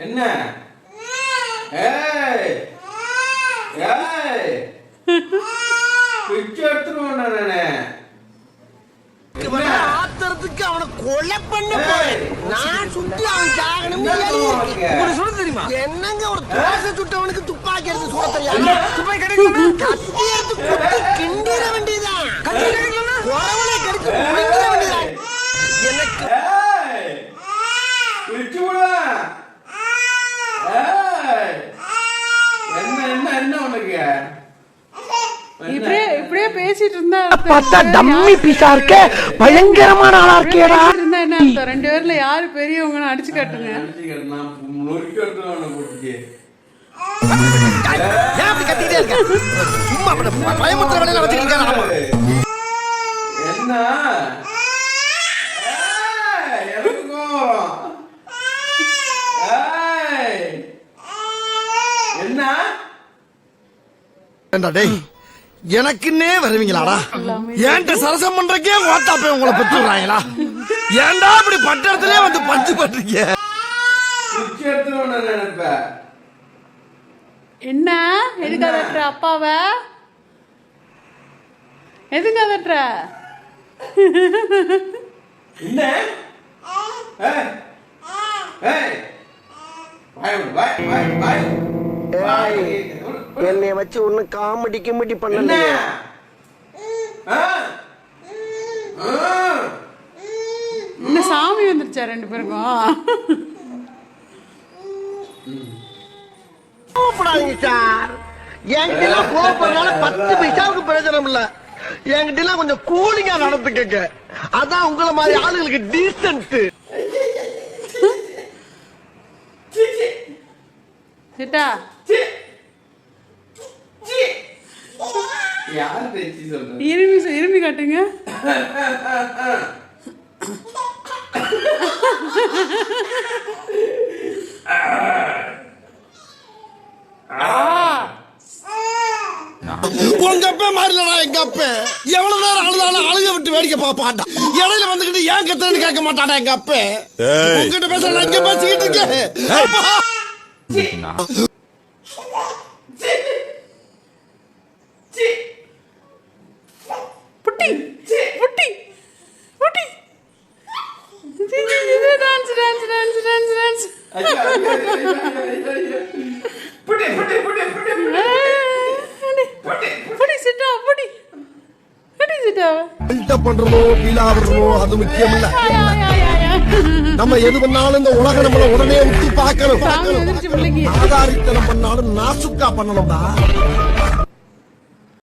என்ன ஏய் ஏய் பிச்சை எடுத்துருவேன் நானே. ஆத்திரத்துக்கு அவனை கொலை பண்ண போறேன். நான் சுட்டு அவன் சாகணும். தெரியுமா என்னங்க ஒரு தோசை சுட்டவனுக்கு துப்பாக்கி எடுத்து சுட தெரியாது. துப்பாக்கி கிடைக்கணும் கத்தி எடுத்து குத்தி கிண்டிட வேண்டியதான். கத்தி கிடைக்கலன்னா குறவனை கடிச்சு குடிக்கிற வேண்டியதான். எனக்கு பிடிச்சு விடுவேன். என்ன என்ன என்ன உனக்கு இப்படியே பேசிட்டு இருந்தா பார்த்தா டம்மி பீஸா இருக்க பயங்கரமான ஆளா இருக்கேடா. இருந்தா என்ன அர்த்தம்? ரெண்டு பேர்ல யாரு பெரியவங்கன்னு அடிச்சு காட்டுங்க. ஏன் அப்படி கத்திட்டே இருக்க? சும்மா பயமுறுத்துற வேலையில வச்சிருக்கீங்க. என்ன என்ன ஏண்டா டேய் எனக்குன்னே வருவீங்களாடா? ஏன்ட்ட சரசம் பண்றக்கே ஓட்டாப்பே உங்களை பெற்று விடுறாங்களா? ஏன்டா இப்படி பட்டத்திலே வந்து பஞ்சு பண்றீங்க? என்ன எதுக்கு அதட்டுற அப்பாவ? எதுக்கு அதட்டுற? என்ன என்னைய வச்சு ஒண்ணு காமெடி கிமெடி பண்ணல. இன்னும் சாமி வந்துருச்சா ரெண்டு பேருக்கும்? கோபப்படாதீங்க சார். என்கிட்ட கோபப்படுறதுனால 10 பைசாவுக்கு பிரயோஜனம் இல்ல. என்கிட்ட கொஞ்சம் கூலிங்கா நடந்துக்கங்க. அதான் உங்களை மாதிரி ஆளுங்களுக்கு டீசன்ட். சிட்டா இருமி காட்டுங்க. உங்க அப்பா மாறிலடா. எங்க அப்பா எவ்வளவு நேரம் அழுதாலும் அழுக விட்டு வேடிக்கை பாப்பாண்டா. இடையில வந்துகிட்டு ஏன் கத்துறேன்னு கேட்க மாட்டாடா எங்க அப்பா. உங்ககிட்ட பேசுறேன் எங்க பேசிக்கிட்டு இருக்கேன். புட்டி புட்டி புட்டி dance dance dance dance dance புடி புடி புடி புடி புடி சிட்டா புடி புடி சிட்டா. பில்டப் பண்றதோ பீலாவறதோ அது முக்கியம் இல்ல. நம்ம எது பண்ணாலும் இந்த உலக நம்மள உடனே உத்து பார்க்கணும். ஆதாரித்தனம் பண்ணாலும் நாசுக்கா பண்ணணும்டா.